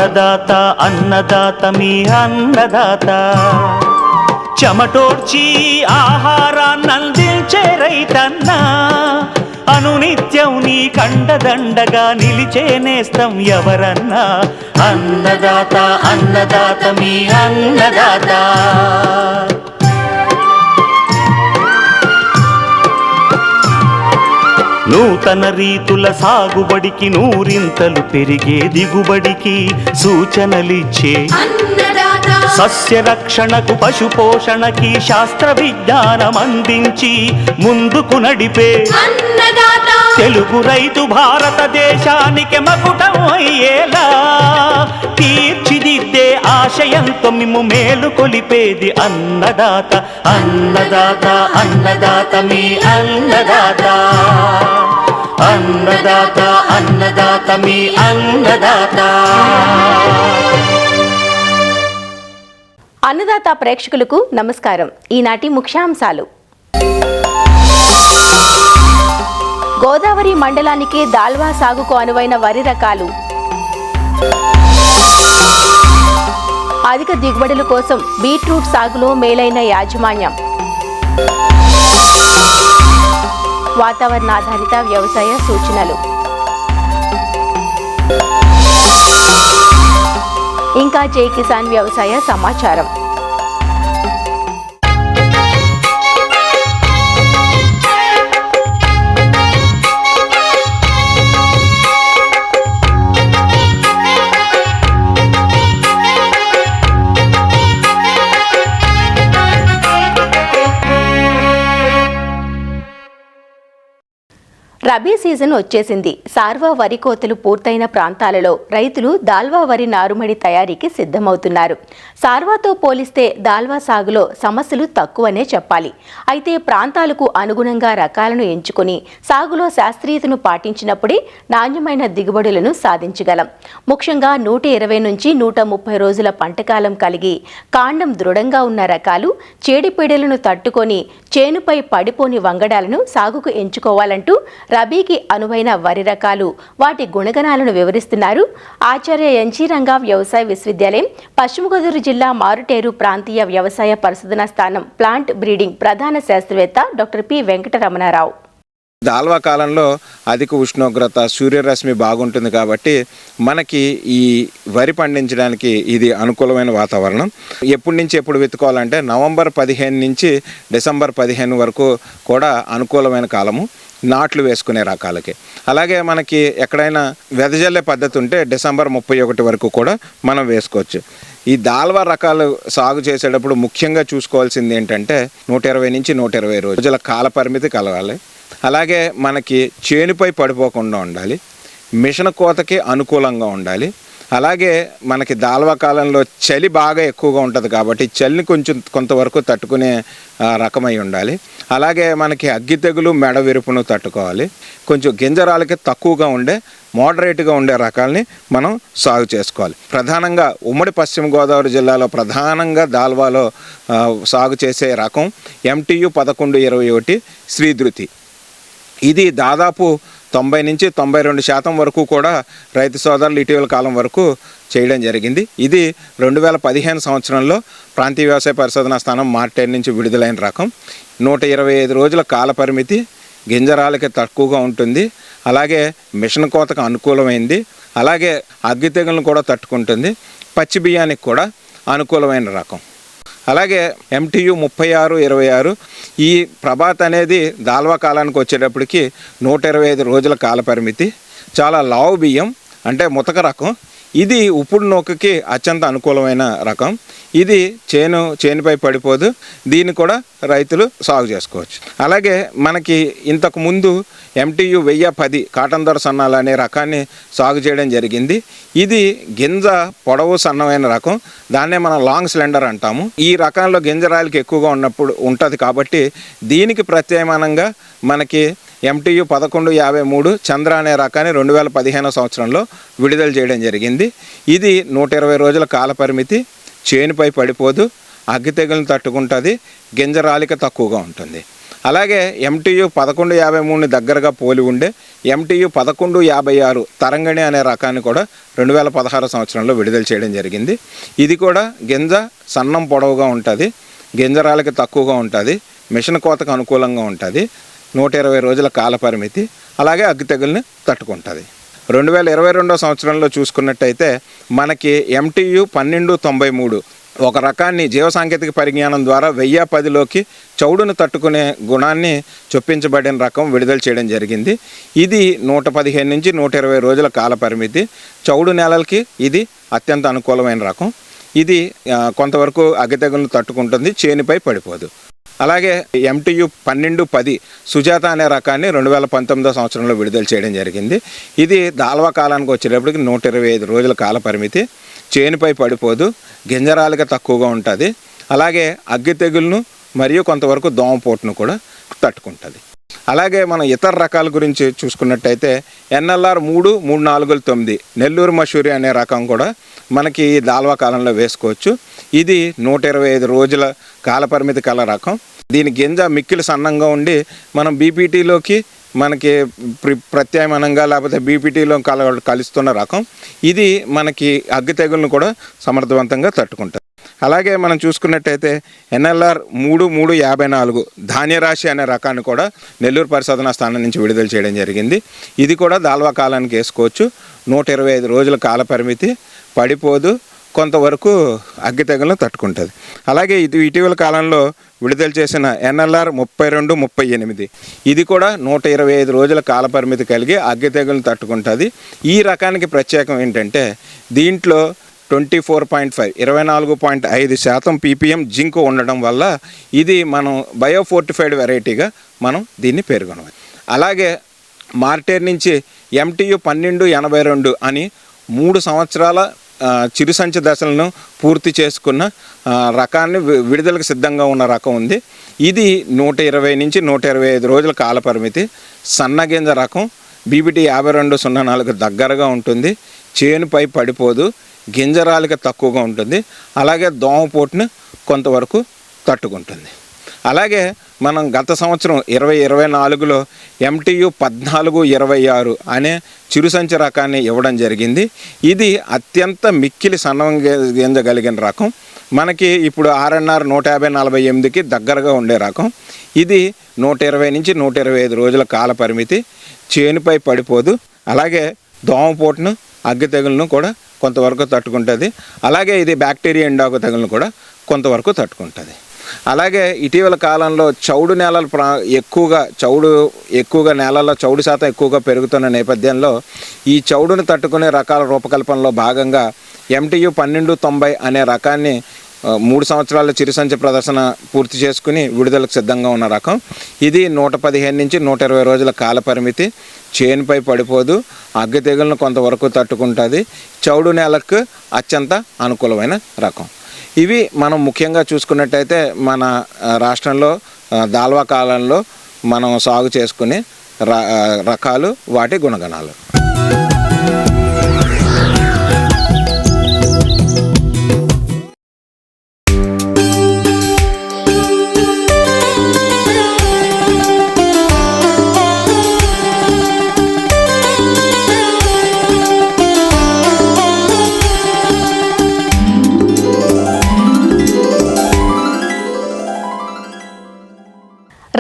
అన్నదాత అన్నదాత మీ అన్నదాత చెమటోడ్చి ఆహారాన్నందించే రైతన్న అనునిత్యం నీ కండదండగా నిలిచే నేస్తం ఎవరన్నా అన్నదాత అన్నదాత మీ అన్నదాత. నూతన రీతుల సాగుబడికి నూరింతలు పెరిగే దిగుబడికి సూచనలిచ్చే సస్య రక్షణకు పశు పోషణకి శాస్త్ర విజ్ఞానం అందించి ముందుకు నడిపే తెలుగు రైతు భారతదేశానికి మకుటం అయ్యేలా తీర్చిదిద్దే ఆశయంతో మిమ్ము మేలు కొలిపేది అన్నదాత అన్నదాత అన్నదాత మీ అన్నదాత అన్నదాత అన్నదాత మీ అన్నదాత. అన్నదాత ప్రేక్షకులకు నమస్కారం. ఈనాటి ముఖ్యాంశాలు. గోదావరి మండలానికి దాల్వా సాగుకు అనువైన వరి రకాలు, అధిక దిగుబడుల కోసం బీట్రూట్ సాగులో మేలైన యాజమాన్యం, వాతావరణ ఆధారిత వ్యవసాయ సూచనలు, ఇంకా జై కిసాన్ వ్యవసాయ సమాచారం. రబీ సీజన్ వచ్చేసింది. సార్వా వరి కోతలు పూర్తయిన ప్రాంతాలలో రైతులు దాల్వా వరి నారుమడి తయారీకి సిద్ధమవుతున్నారు. సార్వాతో పోలిస్తే దాల్వా సాగులో సమస్యలు తక్కువనే చెప్పాలి. అయితే ప్రాంతాలకు అనుగుణంగా రకాలను ఎంచుకుని సాగులో శాస్త్రీయతను పాటించినప్పుడే నాణ్యమైన దిగుబడులను సాధించగలం. ముఖ్యంగా 120 నుంచి 130 రోజుల పంటకాలం కలిగి కాండం దృఢంగా ఉన్న రకాలు చేడిపీడలను తట్టుకొని చేనుపై పడిపోని వంగడాలను సాగుకు ఎంచుకోవాలంటూ రబీకి అనువైన వరి రకాలు, వాటి గుణగణాలను వివరిస్తున్నారు ఆచార్య ఎన్జీ రంగా వ్యవసాయ విశ్వవిద్యాలయం, పశ్చిమ గోదావరి జిల్లా మారుటేరు ప్రాంతీయ వ్యవసాయ పరిశోధనా స్థానం ప్లాంట్ బ్రీడింగ్ ప్రధాన శాస్త్రవేత్త డాక్టర్ పి వెంకటరమణారావు. దాల్వా కాలంలో అధిక ఉష్ణోగ్రత, సూర్యరశ్మి బాగుంటుంది కాబట్టి మనకి ఈ వరి పండించడానికి ఇది అనుకూలమైన వాతావరణం. ఎప్పటి నుంచి ఎప్పుడు విత్తుకోవాలంటే నవంబర్ 15 నుంచి డిసెంబర్ 15 వరకు కూడా అనుకూలమైన కాలము నాట్లు వేసుకునే రకాలకి. అలాగే మనకి ఎక్కడైనా వెదజల్లే పద్ధతి ఉంటే డిసెంబర్ 31 వరకు కూడా మనం వేసుకోవచ్చు. ఈ దాల్వా రకాలు సాగు చేసేటప్పుడు ముఖ్యంగా చూసుకోవాల్సింది ఏంటంటే 120 నుంచి 120 రోజుల కాల పరిమితి కలగాలి. అలాగే మనకి చేనుపై పడిపోకుండా ఉండాలి, మిషన్ కోతకి అనుకూలంగా ఉండాలి. అలాగే మనకి దాల్వా కాలంలో చలి బాగా ఎక్కువగా ఉంటుంది కాబట్టి చలిని కొంతవరకు తట్టుకునే రకమై ఉండాలి. అలాగే మనకి అగ్గి తెగులు, మెడ విరుపును తట్టుకోవాలి. కొంచెం గింజరాలకి తక్కువగా ఉండే మోడరేట్గా ఉండే రకాలని మనం సాగు చేసుకోవాలి. ప్రధానంగా ఉమ్మడి పశ్చిమ గోదావరి జిల్లాలో ప్రధానంగా దాల్వాలో సాగు చేసే రకం MTU 1121 శ్రీధృతి. ఇది దాదాపు 90 నుంచి 92% వరకు కూడా రైతు సోదరులు ఇటీవల కాలం వరకు చేయడం జరిగింది. ఇది 2015 సంవత్సరంలో ప్రాంతీయ వ్యవసాయ పరిశోధనా స్థానం మార్టేర్ నుంచి విడుదలైన రకం. 125 రోజుల కాల పరిమితి, గింజరాలకి తక్కువగా ఉంటుంది. అలాగే మిషన్ కోతకు అనుకూలమైంది. అలాగే అగ్గి తెగులను కూడా తట్టుకుంటుంది. పచ్చి బియ్యానికి కూడా అనుకూలమైన రకం. అలాగే MTU 3626 ఈ ప్రభాత్ అనేది దాల్వా కాలానికి వచ్చేటప్పటికి 125 రోజుల కాల పరిమితి. చాలా లావు బియ్యం, అంటే ముతక రకం. ఇది ఉప్పుడు నూకకి అత్యంత అనుకూలమైన రకం. ఇది చేనుపై పడిపోదు. దీన్ని కూడా రైతులు సాగు చేసుకోవచ్చు. అలాగే మనకి ఇంతకు ముందు MTU 1010 కాటన్ దొర సన్నాలు అనే రకాన్ని సాగు చేయడం జరిగింది. ఇది గింజ పొడవు సన్నమైన రకం. దాన్నే మనం లాంగ్ సిలిండర్ అంటాము. ఈ రకంలో గింజరాయిలకి ఎక్కువగా ఉంటుంది కాబట్టి దీనికి ప్రత్యామ్నాయంగా మనకి MTU 1153 చంద్ర అనే రకాన్ని 2015 సంవత్సరంలో విడుదల చేయడం జరిగింది. ఇది 120 రోజుల కాల పరిమితి, చేనుపై పడిపోదు, అగ్గి తెగులను తట్టుకుంటుంది, గింజరాలిక తక్కువగా ఉంటుంది. అలాగే MTU 1153ని దగ్గరగా పోలి ఉండే MTU 1156 తరంగిణి అనే రకాన్ని కూడా 2016 సంవత్సరంలో విడుదల చేయడం జరిగింది. ఇది కూడా గింజ సన్నం పొడవుగా ఉంటుంది, గింజరాలకి తక్కువగా ఉంటుంది, మిషన్ కోతకు అనుకూలంగా ఉంటుంది, 120 రోజుల కాల పరిమితి, అలాగే అగ్గి తెగుల్ని తట్టుకుంటుంది. 2022 సంవత్సరంలో చూసుకున్నట్టయితే మనకి MTU 1293 ఒక రకాన్ని జీవసాంకేతిక పరిజ్ఞానం ద్వారా 1010లోకి చౌడును తట్టుకునే గుణాన్ని చొప్పించబడిన రకం విడుదల చేయడం జరిగింది. ఇది 115 నుంచి 120 రోజుల కాల పరిమితి, చౌడు నేలలకి ఇది అత్యంత అనుకూలమైన రకం. ఇది కొంతవరకు అగ్గి తెగులను తట్టుకుంటుంది, చేనుపై పడిపోదు. అలాగే MTU 1210 సుజాత అనే రకాన్ని 2019 సంవత్సరంలో విడుదల చేయడం జరిగింది. ఇది దాల్వా కాలానికి వచ్చేటప్పటికి 125 రోజుల కాల పరిమితి, చేనుపై పడిపోదు, గింజరాలుగా తక్కువగా ఉంటుంది, అలాగే అగ్గి తెగులను మరియు కొంతవరకు దోమపోటును కూడా తట్టుకుంటుంది. అలాగే మనం ఇతర రకాల గురించి చూసుకున్నట్టయితే NLR 33409 నెల్లూరు మసూరి అనే రకం కూడా మనకి దాల్వా కాలంలో వేసుకోవచ్చు. ఇది 125 రోజుల కాలపరిమితి కల రకం. దీని గింజ మిక్కిలి సన్నంగా ఉండి మనం బీపీటీలోకి మనకి ప్రత్యామ్నాయంగా లేకపోతే బీపీటీలో కలుస్తున్న రకం. ఇది మనకి అగ్గి తెగులను కూడా సమర్థవంతంగా తట్టుకుంటుంది. అలాగే మనం చూసుకున్నట్టయితే NLR 3354 ధాన్యరాశి అనే రకాన్ని కూడా నెల్లూరు పరిశోధనా స్థానం నుంచి విడుదల చేయడం జరిగింది. ఇది కూడా దాల్వా కాలానికి వేసుకోవచ్చు, 125 రోజుల కాల పరిమితి, పడిపోదు, కొంతవరకు అగ్గి తెగులను తట్టుకుంటుంది. అలాగే ఇది ఇటీవల కాలంలో విడుదల చేసిన NLR 3238 ఇది కూడా 125 రోజుల కాల పరిమితి కలిగి అగ్గి తెగులను తట్టుకుంటుంది. ఈ రకానికి ప్రత్యేకం ఏంటంటే దీంట్లో 24.5% ppm జింక్ ఉండడం వల్ల ఇది మనం బయోఫోర్టిఫైడ్ వెరైటీగా మనం దీన్ని పేర్కొనవచ్చు. అలాగే మార్టేర్ నుంచి MTU 1282 అని 3 సంవత్సరాల చిరుసంచి దశలను పూర్తి చేసుకున్న రకాన్ని విడుదలకు సిద్ధంగా ఉన్న రకం ఉంది. ఇది 120 నుంచి 125 రోజుల కాల పరిమితి, సన్నగింజ రకం, BBT 5204 దగ్గరగా ఉంటుంది, చేనుపై పడిపోదు, గింజరాలిక తక్కువగా ఉంటుంది, అలాగే దోమపోటును కొంతవరకు తట్టుకుంటుంది. అలాగే మనం గత సంవత్సరం 2024లో MTU 1426 అనే చిరుసంచి రకాన్ని ఇవ్వడం జరిగింది. ఇది అత్యంత మిక్కిలి సన్నంగింజ కలిగిన రకం. మనకి ఇప్పుడు RNR 150-48కి దగ్గరగా ఉండే రకం. ఇది 120 నుంచి 125 రోజుల కాల పరిమితి, చేనుపై పడిపోదు, అలాగే దోమపోటును అగ్గి తెగులను కూడా కొంతవరకు తట్టుకుంటుంది. అలాగే ఇది బ్యాక్టీరియా ఎండాకు తెగులను కూడా కొంతవరకు తట్టుకుంటుంది. అలాగే ఇటీవల కాలంలో చౌడు నేలలు ఎక్కువగా నేలల్లో చౌడు శాతం ఎక్కువగా పెరుగుతున్న నేపథ్యంలో ఈ చౌడును తట్టుకునే రకాల రూపకల్పనలో భాగంగా MTU 1290 అనే రకాన్ని 3 సంవత్సరాల చిరుసంచి ప్రదర్శన పూర్తి చేసుకుని విడుదలకు సిద్ధంగా ఉన్న రకం. ఇది 115 నుంచి 120 రోజుల కాల పరిమితి, చేనుపై పడిపోదు, అగ్గి తెగులను కొంతవరకు తట్టుకుంటుంది, చౌడు నేలకు అత్యంత అనుకూలమైన రకం. ఇవి మనం ముఖ్యంగా చూసుకున్నట్టయితే మన రాష్ట్రంలో దాల్వా కాలంలో మనం సాగు చేసుకునే రకాలు, వాటి గుణగణాలు.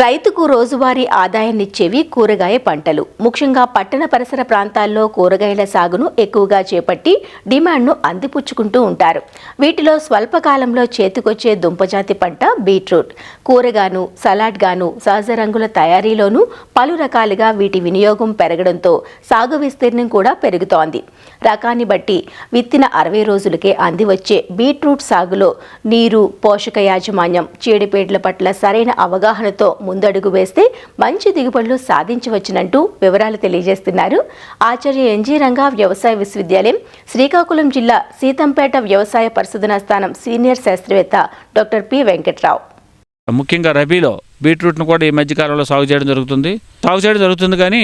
రైతుకు రోజువారీ ఆదాయాన్నిచ్చేవి కూరగాయ పంటలు. ముఖ్యంగా పట్టణ పరిసర ప్రాంతాల్లో కూరగాయల సాగును ఎక్కువగా చేపట్టి డిమాండ్ను అందిపుచ్చుకుంటూ ఉంటారు. వీటిలో స్వల్పకాలంలో చేతికొచ్చే దుంపజాతి పంట బీట్రూట్. కూరగాను, సలాడ్గాను, సహజ రంగుల తయారీలోనూ పలు రకాలుగా వీటి వినియోగం పెరగడంతో సాగు విస్తీర్ణం కూడా పెరుగుతోంది. రకాన్ని బట్టి విత్తిన 60 రోజులకే అందివచ్చే బీట్రూట్ సాగులో నీరు, పోషక యాజమాన్యం, చీడపీడల పట్ల సరైన అవగాహనతో ముందడుగు వేస్తే మంచి దిగుబడులు సాధించవచ్చునంటూ వివరాలు తెలియజేస్తున్నారు ఆచార్య NG రంగా వ్యవసాయ విశ్వవిద్యాలయం, శ్రీకాకుళం జిల్లా సీతంపేట వ్యవసాయ పరిశోధనా స్థానం సీనియర్ శాస్త్రవేత్త డాక్టర్ P. వెంకట్రావు. ముఖ్యంగా రబీలో బీట్రూట్ను కూడా ఈ మధ్యకాలంలో సాగు చేయడం జరుగుతుంది కానీ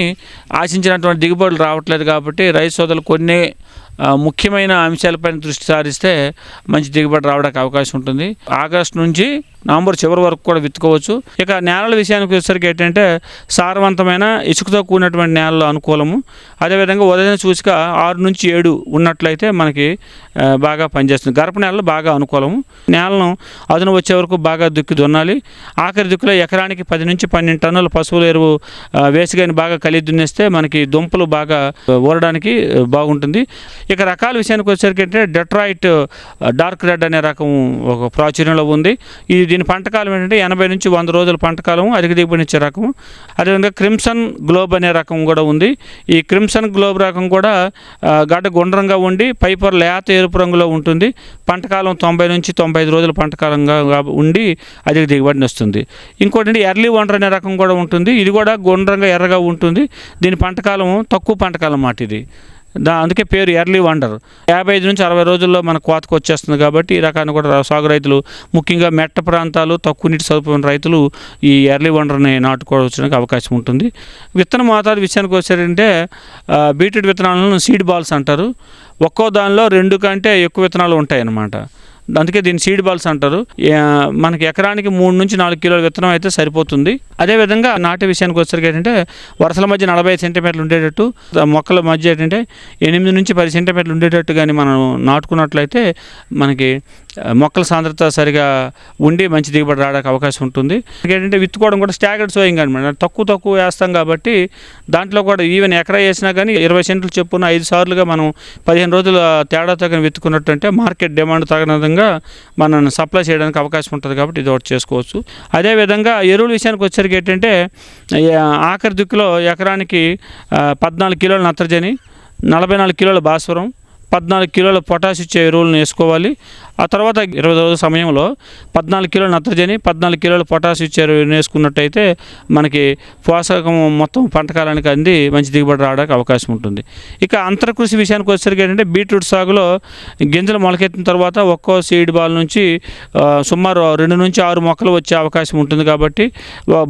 ఆశించినటువంటి దిగుబడులు రావట్లేదు. కాబట్టి రైతు సోదరులు కొన్ని ముఖ్యమైన అంశాలపైన దృష్టి సారిస్తే మంచి దిగుబడి రావడానికి అవకాశం ఉంటుంది. ఆగస్టు నుంచి నవంబర్ చివరి వరకు కూడా విత్తుకోవచ్చు. ఇక నేలల విషయానికి వచ్చేసరికి ఏంటంటే సారవంతమైన ఇసుకతో కూడినటువంటి నేలలు అనుకూలము. అదేవిధంగా ఉదయం సూచిక 6 నుంచి 7 ఉన్నట్లయితే మనకి బాగా పనిచేస్తుంది. గరప నేలలు బాగా అనుకూలము. నేలను అదును వచ్చే వరకు బాగా దుక్కి దున్నాలి. ఆఖరి దుక్కిలో ఎకరానికి 10 నుంచి 12 టన్నుల పశువుల ఎరువు వేసిగాని బాగా కలిగి దున్నేస్తే మనకి దుంపలు బాగా ఊరడానికి బాగుంటుంది. ఇక రకాల విషయానికి వచ్చేసరికి ఏంటంటే డెట్రాయిట్ డార్క్ రెడ్ అనే రకం ఒక ప్రాచుర్యంలో ఉంది. దీని పంటకాలం ఏంటంటే 80 నుంచి 100 రోజుల పంటకాలం, అధిక దిగుబడినిచ్చే రకం. అదేవిధంగా క్రిమ్సన్ గ్లోబ్ అనే రకం కూడా ఉంది. ఈ క్రిమ్సన్ గ్లోబ్ రకం కూడా గడ్డ గుండ్రంగా ఉండి పైపొర లేత ఎరుపు రంగులో ఉంటుంది. పంటకాలం 90 నుంచి 95 రోజుల పంటకాలంగా ఉండి అధిక దిగుబడిని వస్తుంది. ఇంకోటి ఎర్లీ వండర్ అనే రకం కూడా ఉంటుంది. ఇది కూడా గుండ్రంగా ఎర్రగా ఉంటుంది. దీని పంటకాలం తక్కువ పంటకాలం మాట ఇది. అందుకే పేరు ఎర్లీ వండర్. 55 నుంచి 60 రోజుల్లో మన కోతకు వచ్చేస్తుంది కాబట్టి ఈ రకాన్ని కూడా సాగు రైతులు, ముఖ్యంగా మెట్ట ప్రాంతాలు, తక్కువ నీటి సదుపాయం రైతులు ఈ ఎర్లీ వండర్ని నాటుకోవడానికి అవకాశం ఉంటుంది. విత్తన మోతాదు విషయానికి వచ్చారంటే బీట్రూట్ విత్తనాలను సీడ్ బాల్స్ అంటారు. ఒక్కో దానిలో 2 కంటే ఎక్కువ విత్తనాలు ఉంటాయి అన్నమాట. అందుకే దీన్ని సీడ్ బాల్స్ అంటారు. మనకి ఎకరానికి 3 నుంచి 4 కిలోల విత్తనం అయితే సరిపోతుంది. అదేవిధంగా నాటే విషయానికి వచ్చేసరికి ఏంటంటే వరుసల మధ్య 45 సెంటీమీటర్లు ఉండేటట్టు, మొక్కల మధ్య ఏంటంటే 8 నుంచి 10 సెంటీమీటర్లు ఉండేటట్టు కానీ మనం నాటుకున్నట్లయితే మనకి మొక్కల సాంద్రత సరిగా ఉండి మంచి దిగుబడి రావడానికి అవకాశం ఉంటుంది. ఏంటంటే విత్తుకోవడం కూడా స్టాగర్డ్ సోయింగ్ అనమాట. తక్కువ వేస్తాం కాబట్టి దాంట్లో కూడా ఈవెన్ ఎకరా వేసినా కానీ 20 సెంట్లు చెప్పున 5 సార్లుగా మనం 15 రోజుల తేడాతో కానీ విత్తుకున్నట్టు అంటే మార్కెట్ డిమాండ్ తగినంగా మనం సప్లై చేయడానికి అవకాశం ఉంటుంది కాబట్టి ఇది ఒకటి చేసుకోవచ్చు. అదేవిధంగా ఎరువుల విషయానికి వచ్చేసరికి ఏంటంటే ఆఖరి దిక్కులో ఎకరానికి 14 కిలోల నత్రజని, 44 కిలోల భాస్వరం, 14 కిలోల పొటాష్ ఇచ్చే ఎరువులను వేసుకోవాలి. ఆ తర్వాత 20 రోజుల సమయంలో 14 కిలోల నత్రజని, 14 కిలోల పొటాష్ ఇచ్చే ఎరువులను వేసుకున్నట్టయితే మనకి పోషకం మొత్తం పంటకాలానికి అంది మంచి దిగుబడి రావడానికి అవకాశం ఉంటుంది. ఇక అంతరకృషి విషయానికి వచ్చేసరికి ఏంటంటే బీట్రూట్ సాగులో గింజలు మొలకెత్తిన తర్వాత ఒక్కో సీడ్ బాల్ నుంచి సుమారు 2 నుంచి 6 మొక్కలు వచ్చే అవకాశం ఉంటుంది. కాబట్టి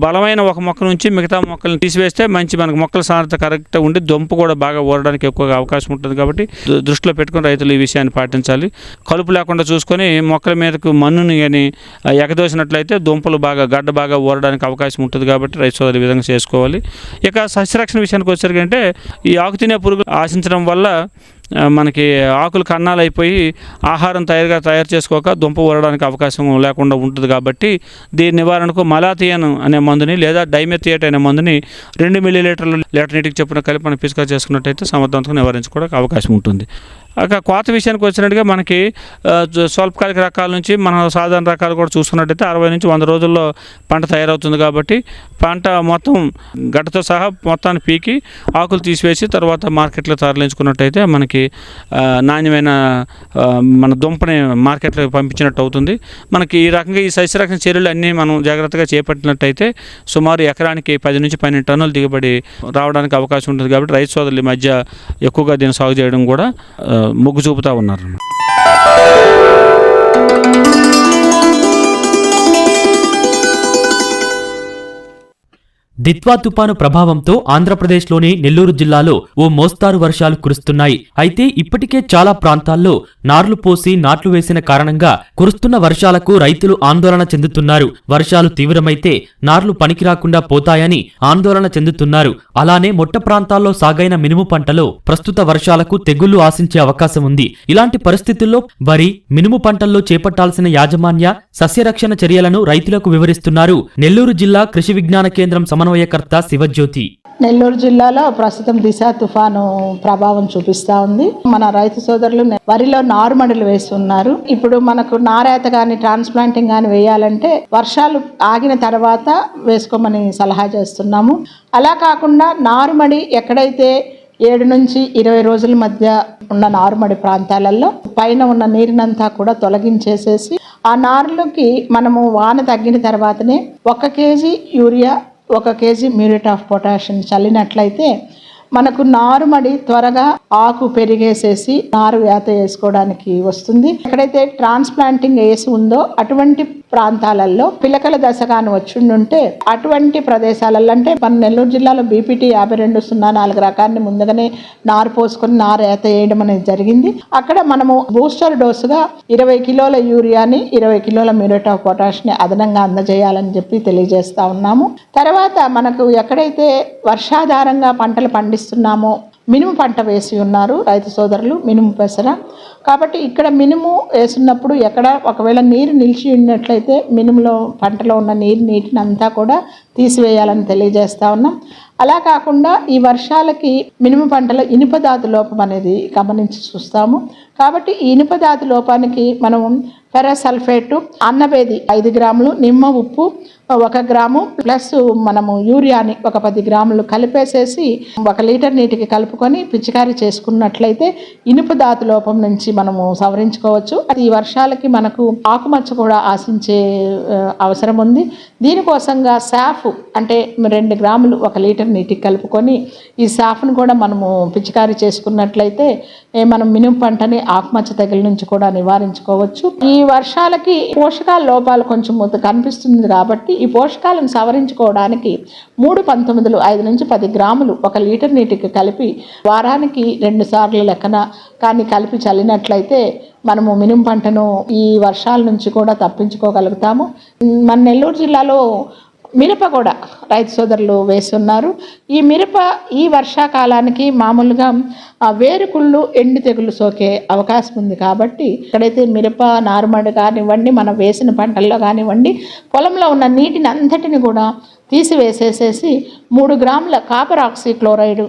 బలమైన ఒక మొక్క నుంచి మిగతా మొక్కలను తీసివేస్తే మంచి మనకు మొక్కల సాంద్రత కరెక్ట్గా ఉండి దుంప కూడా బాగా ఊరడానికి ఎక్కువగా అవకాశం ఉంటుంది. కాబట్టి దృష్టిలో పెట్టుకుని రైతులు ఈ విషయాన్ని పాటించాలి. కలుపు లేకుండా చూసుకొని మొక్కల మీదకు మన్నుని కానీ ఎగదోసినట్లయితే దుంపలు గడ్డ బాగా ఊరడానికి అవకాశం ఉంటుంది. కాబట్టి రైతు సోదరులు ఈ విధంగా చేసుకోవాలి. ఇక సస్యరక్షణ విషయానికి వచ్చేసరికి అంటే ఈ ఆకు తినే పురుగులు ఆశించడం వల్ల మనకి ఆకులు కన్నాలు అయిపోయి ఆహారం తయారు చేసుకోక దుంప ఊరడానికి అవకాశం లేకుండా ఉంటుంది. కాబట్టి దీని నివారణకు మలాథియన్ అనే మందుని లేదా డైమెథియేట్ అనే మందుని 2 మిల్లీలీటర్లు లీటర్ నీటికి చొప్పున కలిపి మనం పిచికారీ చేసుకున్నట్టయితే సమర్థవంతంగా నివారించుకోవడానికి అవకాశం ఉంటుంది. ఇక కోత విషయానికి వచ్చినట్టుగా మనకి స్వల్పకాలిక రకాల నుంచి మన సాధారణ రకాలు కూడా చూసుకున్నట్టయితే 60 నుంచి 100 రోజుల్లో పంట తయారవుతుంది. కాబట్టి పంట మొత్తం గడ్డతో సహా మొత్తాన్ని పీకి ఆకులు తీసివేసి తర్వాత మార్కెట్లో తరలించుకున్నట్టయితే మనకి నాణ్యమైన మన దుంపని మార్కెట్లోకి పంపించినట్టు అవుతుంది. మనకి ఈ రకంగా ఈ సస్యరక్షణ చర్యలు అన్నీ మనం జాగ్రత్తగా చేపట్టినట్టయితే సుమారు ఎకరానికి 10 నుంచి 12 టన్నుల దిగుబడి రావడానికి అవకాశం ఉంటుంది. కాబట్టి రైతు సోదరుల మధ్య ఎక్కువగా దీన్ని సాగు చేయడం కూడా మొగ్గు చూపుతూ ఉన్నారు. దిత్వా తుపాను ప్రభావంతో ఆంధ్రప్రదేశ్లోని నెల్లూరు జిల్లాలో ఓ మోస్తారు వర్షాలు కురుస్తున్నాయి. అయితే ఇప్పటికే చాలా ప్రాంతాల్లో నార్లు పోసి నాట్లు వేసిన కారణంగా కురుస్తున్న వర్షాలకు రైతులు ఆందోళన చెందుతున్నారు. వర్షాలు తీవ్రమైతే నార్లు పనికిరాకుండా పోతాయని ఆందోళన చెందుతున్నారు. అలానే మొట్ట ప్రాంతాల్లో సాగైన మినుము పంటలో ప్రస్తుత వర్షాలకు తెగుళ్లు ఆశించే అవకాశం ఉంది. ఇలాంటి పరిస్థితుల్లో వరి, మినుము పంటల్లో చేపట్టాల్సిన యాజమాన్య సస్యరక్షణ చర్యలను రైతులకు వివరిస్తున్నారు నెల్లూరు జిల్లా కృషి విజ్ఞాన కేంద్రం సమన్వయకర్త శివజ్యోతి. నెల్లూరు జిల్లాలో ప్రస్తుతం దిశా తుఫాను ప్రభావం చూపిస్తా ఉంది. మన రైతు సోదరులు వరిలో నారుమడులు వేస్తున్నారు. ఇప్పుడు మనకు నారేత కానీ ట్రాన్స్ప్లాంటింగ్ కానీ వేయాలంటే వర్షాలు ఆగిన తర్వాత వేసుకోమని సలహా చేస్తున్నాము. అలా కాకుండా నారుమడి ఎక్కడైతే 7 నుంచి 20 రోజుల మధ్య ఉన్న నారుమడి ప్రాంతాలలో పైన ఉన్న నీరునంతా కూడా తొలగించేసేసి ఆ నారులకి మనము వాన తగ్గిన తర్వాతనే 1 KG urea, 1 KG muriate of potassium చల్లినట్లయితే మనకు నారుమడి త్వరగా ఆకు పెరిగేసేసి నారు వేత వేసుకోవడానికి వస్తుంది. ఎక్కడైతే ట్రాన్స్ప్లాంటింగ్ వేసి ఉందో అటువంటి ప్రాంతాలలో పిలకల దశ కాని వచ్చుండుంటే అటువంటి ప్రదేశాలలో, అంటే మన నెల్లూరు జిల్లాలో బీపీటీ 5204 రకాన్ని ముందుగానే నారు పోసుకొని నారు ఏత వేయడం అనేది జరిగింది. అక్కడ మనము బూస్టర్ డోసుగా 20 కిలోల యూరియాని 20 కిలోల మ్యూరేట్ ఆఫ్ పొటాష్ని అదనంగా అందజేయాలని చెప్పి తెలియజేస్తా ఉన్నాము. తర్వాత మనకు ఎక్కడైతే వర్షాధారంగా పంటలు పండిస్తున్నామో మినుము పంట వేసి ఉన్నారు రైతు సోదరులు, మినుము పెసర. కాబట్టి ఇక్కడ మినుము వేసినప్పుడు ఎక్కడ ఒకవేళ నీరు నిలిచి ఉన్నట్లయితే మినుములో పంటలో ఉన్న నీటిని అంతా కూడా తీసివేయాలని తెలియజేస్తా ఉన్నాం. అలా కాకుండా ఈ వర్షాలకి మినుము పంటలో ఇనుపధాతు లోపం అనేది గమనించి చూస్తాము. కాబట్టి ఈ ఇనుపధాతు లోపానికి మనం ఫెరస్ సల్ఫేటు, అన్నబేది 5 గ్రాములు, నిమ్మ ఉప్పు 1 గ్రాము ప్లస్ మనము యూరియాని ఒక 10 గ్రాములు కలిపేసేసి 1 లీటర్ నీటికి కలుపుకొని పిచికారీ చేసుకున్నట్లయితే ఇనుపు ధాతు లోపం నుంచి మనము సవరించుకోవచ్చు. ఈ వర్షాలకి మనకు ఆకుమచ్చ కూడా ఆశించే అవసరం ఉంది. దీనికోసంగా సాఫ్ అంటే 2 గ్రాములు 1 లీటర్ నీటికి కలుపుకొని ఈ సాఫ్ను కూడా మనము పిచికారీ చేసుకున్నట్లయితే మనం మినుము పంటని ఆకుమచ్చ తెగుల నుంచి కూడా నివారించుకోవచ్చు. ఈ వర్షాలకి పోషకాల లోపాలు కొంచెం కనిపిస్తుంది కాబట్టి ఈ పోషకాలను సవరించుకోవడానికి 3-19 5 నుంచి 10 గ్రాములు 1 లీటర్ నీటికి కలిపి వారానికి 2 సార్లు లెక్కన కానీ కలిపి చల్లినట్లయితే మనము మినుము పంటను ఈ వర్షాల నుంచి కూడా తప్పించుకోగలుగుతాము. మన నెల్లూరు జిల్లాలో మిరప కూడా రైతు సోదరులు వేస్తున్నారు. ఈ మిరప ఈ వర్షాకాలానికి మామూలుగా వేరుకుళ్ళు ఎండు తెగులు సోకే అవకాశం ఉంది. కాబట్టి ఇక్కడైతే మిరప నారుమడి కానివ్వండి, మనం వేసిన పంటల్లో కానివ్వండి, పొలంలో ఉన్న నీటిని అంతటిని కూడా తీసివేసేసేసి 3 గ్రాముల కాపర్ ఆక్సీక్లోరైడ్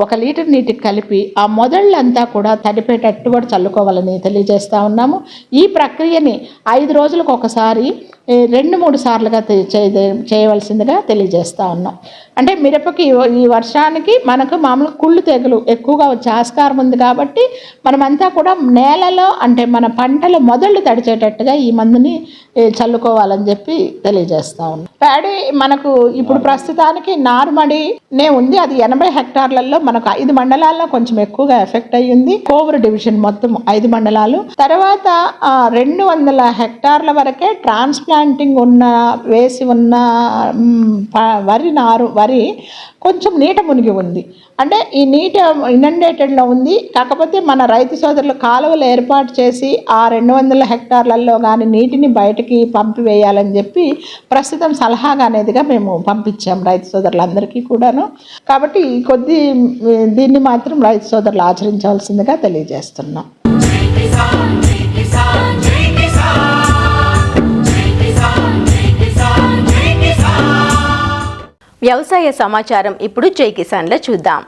1 లీటర్ నీటికి కలిపి ఆ మొదళ్ళంతా కూడా తడిపేటట్టు కూడా చల్లుకోవాలని తెలియజేస్తూ ఉన్నాము. ఈ ప్రక్రియని 5 రోజులకు ఒకసారి 2-3 సార్లుగా చేయవలసిందిగా తెలియజేస్తూ ఉన్నాం. అంటే మిరపకి ఈ వర్షానికి మనకు మామూలుగా కుళ్ళు తెగులు ఎక్కువగా వచ్చే ఆస్కారం ఉంది. కాబట్టి మనమంతా కూడా నేలలో అంటే మన పంటల మొదళ్ళు తడిచేటట్టుగా ఈ మందుని చల్లుకోవాలని చెప్పి తెలియజేస్తా ఉన్నాం. ప్యాడీ మనకు ఇప్పుడు ప్రస్తుతానికి నారుమడినే ఉంది. అది 80 హెక్టార్లలో మనకు 5 మండలాల్లో కొంచెం ఎక్కువగా ఎఫెక్ట్ అయ్యింది. కోవూరు డివిజన్ మొత్తం 5 మండలాలు. తర్వాత 200 హెక్టార్ల వరకే ట్రాన్స్ప్లాంటింగ్ వేసి ఉన్న వరి కొంచెం నీట మునిగి ఉంది. అంటే ఈ నీట ఇనండేటెడ్లో ఉంది. కాకపోతే మన రైతు సోదరులు కాలువలు ఏర్పాటు చేసి ఆ 200 హెక్టార్లలో కానీ నీటిని బయటికి పంపివేయాలని చెప్పి ప్రస్తుతం సలహాగా అనేదిగా మేము పంపించాం రైతు సోదరులందరికీ కూడాను. కాబట్టి దీన్ని మాత్రం రైతు సోదరులు ఆచరించవలసిందిగా తెలియజేస్తున్నాం. వ్యవసాయ సమాచారం ఇప్పుడు జై కిసాన్లో చూద్దాం.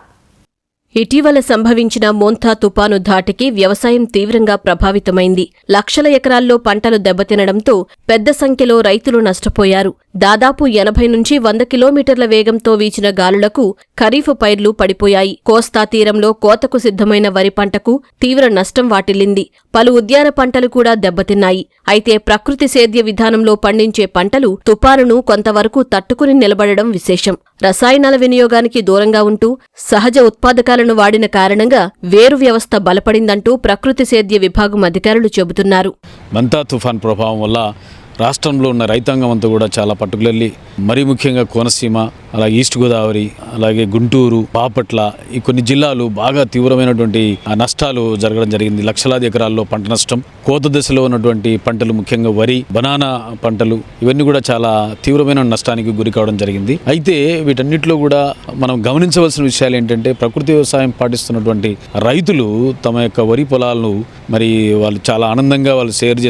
ఇటీవల సంభవించిన మోంతా తుపాను ధాటికి వ్యవసాయం తీవ్రంగా ప్రభావితమైంది. లక్షల ఎకరాల్లో పంటలు దెబ్బతినడంతో పెద్ద సంఖ్యలో రైతులు నష్టపోయారు. దాదాపు 80 నుంచి 100 కిలోమీటర్ల వేగంతో వీచిన గాలులకు ఖరీఫ్ పైర్లు పడిపోయాయి. కోస్తా తీరంలో కోతకు సిద్ధమైన వరి పంటకు తీవ్ర నష్టం వాటిల్లింది. పలు ఉద్యాన పంటలు కూడా దెబ్బతిన్నాయి. అయితే ప్రకృతి సేద్య విధానంలో పండించే పంటలు తుపానును కొంతవరకు తట్టుకుని నిలబడడం విశేషం. రసాయనాల వినియోగానికి దూరంగా ఉంటూ సహజ ఉత్పాదకాలను వాడిన కారణంగా వేరు వ్యవస్థ బలపడిందంటూ ప్రకృతి సేద్య విభాగం అధికారులు చెబుతున్నారు. మంతా తుఫాన్ ప్రభావం వల్ల రాష్ట్రంలో ఉన్న రైతాంగం అంతా కూడా చాలా పర్టికులర్లీ మరీ ముఖ్యంగా కోనసీమ, అలాగే ఈస్ట్ గోదావరి, అలాగే గుంటూరు, బాపట్ల ఈ కొన్ని జిల్లాలు బాగా తీవ్రమైనటువంటి నష్టాలు జరగడం జరిగింది. లక్షలాది ఎకరాల్లో పంట నష్టం, కోత దశలో ఉన్నటువంటి పంటలు ముఖ్యంగా వరి, బనానా పంటలు ఇవన్నీ కూడా చాలా తీవ్రమైన నష్టానికి గురి కావడం జరిగింది. అయితే వీటన్నిటిలో కూడా మనం గమనించవలసిన విషయాలు ఏంటంటే ప్రకృతి వ్యవసాయం పాటిస్తున్నటువంటి రైతులు తమ యొక్క వరి పొలాలను మరి వాళ్ళు చాలా ఆనందంగా వాళ్ళు షేర్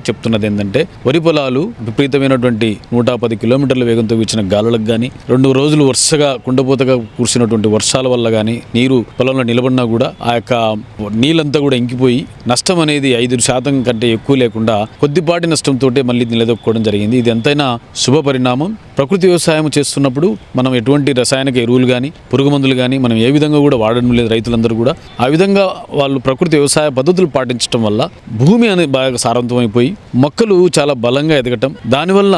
చెప్తున్నది ఏంటంటే వరి పొలాలు విపరీతమైనటువంటి 110 కిలోమీటర్ల వేగంతో వీచిన గాలులకు కానీ 2 రోజులు వరుసగా కుండపోతగా కురిసినటువంటి వర్షాల వల్ల కానీ నీరు పొలంలో నిలబడినా కూడా ఆ యొక్క నీళ్ళంతా కూడా ఇంకిపోయి నష్టం అనేది 5% కంటే ఎక్కువ లేకుండా కొద్దిపాటి నష్టంతో మళ్ళీ నిలదొక్కుకోవడం జరిగింది. ఇది ఎంతైనా శుభ పరిణామం. ప్రకృతి వ్యవసాయం చేస్తున్నప్పుడు మనం ఎటువంటి రసాయనిక ఎరువులు కానీ పురుగు మందులు కానీ మనం ఏ విధంగా కూడా వాడడం లేదు రైతులందరూ కూడా. ఆ విధంగా వాళ్ళు ప్రకృతి వ్యవసాయ పద్ధతులు పాటించడం వల్ల భూమి అనేది బాగా సారవంతమైపోయి మొక్కలు చాలా బలంగా ఎదగటం, దానివల్ల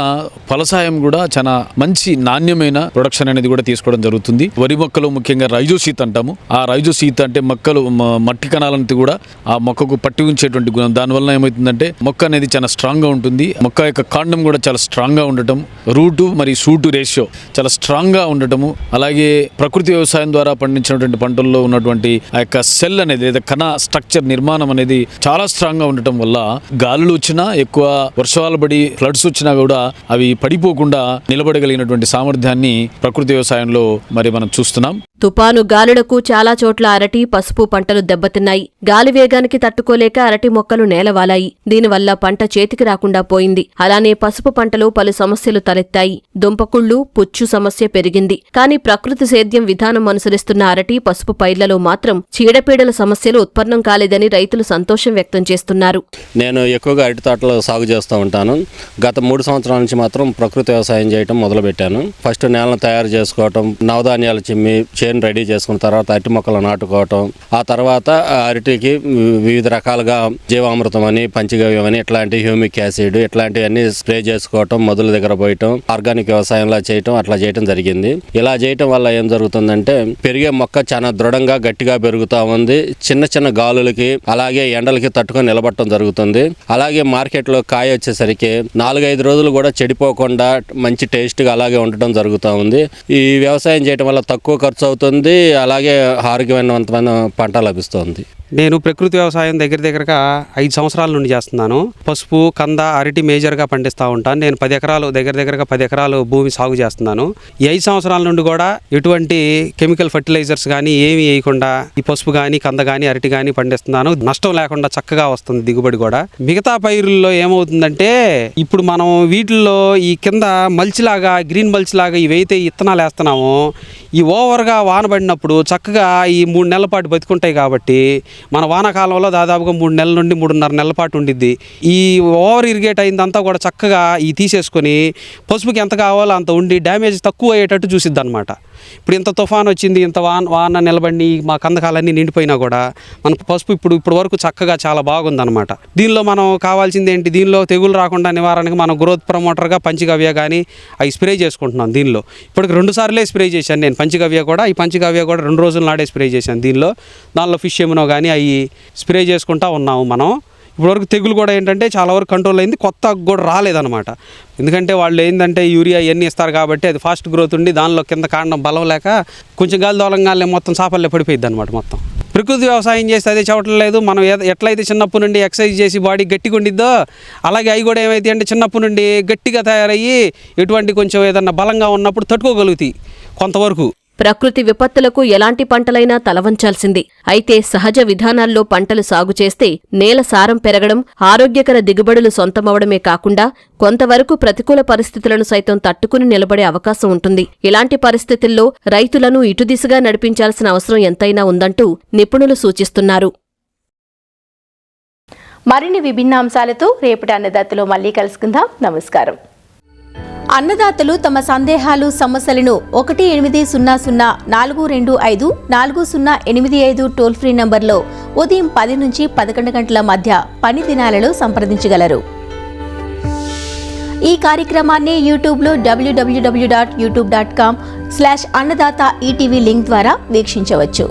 ఫలసాయం కూడా చాలా మంచి నాణ్యమైన ప్రొడక్షన్ అనేది కూడా తీసుకోవడం జరుగుతుంది. వరి మొక్కలు ముఖ్యంగా రైజోసీత్ అంటాము. ఆ రైజోసీత్ అంటే మొక్కలు మట్టి కణాలంతా కూడా ఆ మొక్కకు పట్టి ఉంచేటువంటి గుణం. దానివల్ల ఏమవుతుందంటే మొక్క అనేది చాలా స్ట్రాంగ్ గా ఉంటుంది. మొక్క యొక్క కాండం కూడా చాలా స్ట్రాంగ్ గా ఉండటం, రూటు మరియు సూటు రేషియో చాలా స్ట్రాంగ్ గా ఉండటము, అలాగే ప్రకృతి వ్యవసాయం ద్వారా పండించినటువంటి పంటల్లో ఉన్నటువంటి ఆ యొక్క సెల్ అనేది లేదా కణ స్ట్రక్చర్ నిర్మాణం అనేది చాలా స్ట్రాంగ్ గా ఉండటం వల్ల గాలులు వచ్చినా, ఎక్కువ వర్షాలు పడి ఫ్లడ్స్ వచ్చినా కూడా అవి పడిపోకుండా నిలబడగలిగినటువంటి సామర్థ్యాన్ని ప్రకృతి వ్యవసాయంలో మరి మనం చూస్తున్నాం. తుపాను గాలులకు చాలా చోట్ల అరటి, పసుపు పంటలు దెబ్బతిన్నాయి. గాలి వేగానికి తట్టుకోలేక అరటి మొక్కలు నేలవాలాయి. దీనివల్ల పంట చేతికి రాకుండా పోయింది. అలానే పసుపు పంటలో పలు సమస్యలు తలెత్తాయి. దుంపకుళ్ళు, పుచ్చు సమస్య పెరిగింది. కానీ ప్రకృతి సేద్యం విధానం అనుసరిస్తున్న అరటి, పసుపు పైర్లలో మాత్రం చీడపీడల సమస్యలు ఉత్పన్నం కాలేదని రైతులు సంతోషం వ్యక్తం చేస్తున్నారు. నేను ఎక్కువగా అరటి తోటలు సాగు చేస్తూ ఉంటాను. గత 3 సంవత్సరాల నుంచి మాత్రం ప్రకృతి వ్యవసాయం చేయటం మొదలుపెట్టాను. ఫస్ట్ నేలను తయారు చేసుకోవటం, నవధాన్యాలు చిమ్మి రెడీ చేసుకున్న తర్వాత అరటి మొక్కలు నాటుకోవటం, ఆ తర్వాత అరటికి వివిధ రకాలుగా జీవామృతం అని, పంచగవ్యం అని, ఇట్లాంటి హ్యూమిక్ యాసిడ్ ఇట్లాంటివన్నీ స్ప్రే చేసుకోవటం, మొదల దగ్గర పోయటం, ఆర్గానిక్ వ్యవసాయంలా చేయటం, అట్లా చేయటం జరిగింది. ఇలా చేయటం వల్ల ఏం జరుగుతుందంటే పెరిగే మొక్క చాలా దృఢంగా గట్టిగా పెరుగుతూ ఉంది. చిన్న చిన్న గాలులకి అలాగే ఎండలకి తట్టుకొని నిలబడటం జరుగుతుంది. అలాగే మార్కెట్లో కాయ వచ్చేసరికి 4-5 రోజులు కూడా చెడిపోకుండా మంచి టేస్ట్గా అలాగే ఉండటం జరుగుతూ ఉంది. ఈ వ్యవసాయం చేయటం వల్ల తక్కువ ఖర్చు అవుతుంది, అలాగే ఆరోగ్యవంతమైన పంట లభిస్తుంది. నేను ప్రకృతి వ్యవసాయం దగ్గరగా 5 సంవత్సరాల నుండి చేస్తున్నాను. పసుపు, కంద, అరటి మేజర్గా పండిస్తూ ఉంటాను. నేను 10 ఎకరాలు దగ్గరగా 10 ఎకరాలు భూమి సాగు చేస్తున్నాను. ఈ 5 సంవత్సరాల నుండి కూడా ఎటువంటి కెమికల్ ఫర్టిలైజర్స్ కానీ ఏమి వేయకుండా ఈ పసుపు కానీ, కంద కానీ, అరటి కానీ పండిస్తున్నాను. నష్టం లేకుండా చక్కగా వస్తుంది దిగుబడి కూడా. మిగతా పైరుల్లో ఏమవుతుందంటే ఇప్పుడు మనం వీటిల్లో ఈ కింద మల్చిలాగా, గ్రీన్ మల్చిలాగా ఇవైతే ఇత్తనాలు వేస్తున్నామో ఈ ఓవర్గా వాన పడినప్పుడు చక్కగా ఈ 3 నెలల పాటు బతుకుంటాయి. కాబట్టి మన వానాకాలంలో దాదాపుగా 3 నెలల నుండి 3.5 నెలల పాటు ఉండిద్ది. ఈ ఓవర్ ఇరిగేట్ అయిందంతా కూడా చక్కగా ఈ తీసేసుకొని పసుపుకి ఎంత కావాలో అంత ఉండి డ్యామేజ్ తక్కువ అయ్యేటట్టు చూసిద్ది అనమాట. ఇప్పుడు ఇంత తుఫాన్ వచ్చింది, ఇంత వాన నిలబడి మా కందకాలన్నీ నిండిపోయినా కూడా మన పసుపు ఇప్పుడు వరకు చక్కగా చాలా బాగుందన్నమాట. దీనిలో మనం కావాల్సింది ఏంటి, దీనిలో తెగులు రాకుండా నివారణకు మనం గ్రోత్ ప్రమోటర్గా పంచగవ్య కానీ అవి స్ప్రే చేసుకుంటున్నాం. దీనిలో ఇప్పటికి 2 సార్లే స్ప్రే చేశాను నేను పంచగవ్య కూడా. ఈ పంచగవ్య కూడా 2 రోజుల నాడే స్ప్రే చేశాను. దానిలో ఫిష్ ఎమినో కానీ అవి స్ప్రే చేసుకుంటా ఉన్నాము మనం. ఇప్పటివరకు తెగులు కూడా ఏంటంటే చాలా వరకు కంట్రోల్ అయింది, కొత్త కూడా రాలేదన్నమాట. ఎందుకంటే వాళ్ళు ఏంటంటే యూరియా ఇవన్నీ ఇస్తారు కాబట్టి అది ఫాస్ట్ గ్రోత్ ఉండి దానిలో కింద కాండం బలం లేక కొంచెం గాలి దోలంగానే మొత్తం సాపల్లే పడిపోయింది అనమాట. మొత్తం ప్రకృతి వ్యవసాయం చేస్తే అదే చెప్పట్లేదు. మనం ఎట్లయితే చిన్నప్పటి నుండి ఎక్సర్సైజ్ చేసి బాడీ గట్టిగా ఉండిద్దో అలాగే అవి కూడా ఏమైతే అంటే చిన్నప్పటి నుండి గట్టిగా తయారయ్యి ఎటువంటి కొంచెం ఏదన్నా బలంగా ఉన్నప్పుడు తట్టుకోగలుగుతాయి కొంతవరకు. ప్రకృతి విపత్తులకు ఎలాంటి పంటలైనా తలవంచాల్సింది. అయితే సహజ విధానాల్లో పంటలు సాగు చేస్తే నేల సారం పెరగడం, ఆరోగ్యకర దిగుబడులు సొంతమవడమే కాకుండా కొంతవరకు ప్రతికూల పరిస్థితులను సైతం తట్టుకుని నిలబడే అవకాశం ఉంటుంది. ఇలాంటి పరిస్థితుల్లో రైతులను ఇటుదిశగా నడిపించాల్సిన అవసరం ఎంతైనా ఉందంటూ నిపుణులు సూచిస్తున్నారు. మరిన్ని విభిన్న అంశాలతో రేపటి అన్నదాతలో మళ్ళీ కలుసుకుందాం. నమస్కారం. అన్నదాతలు తమ సందేహాలు, సమస్యలను 1800-425-4085 టోల్ ఫ్రీ నంబర్లో ఉదయం 10 నుంచి 11 గంటల మధ్య పని దినాలలో సంప్రదించగలరు. ఈ కార్యక్రమాన్ని యూట్యూబ్లో www.youtube.com/అన్నదాత ఈటీవీ లింక్ ద్వారా వీక్షించవచ్చు.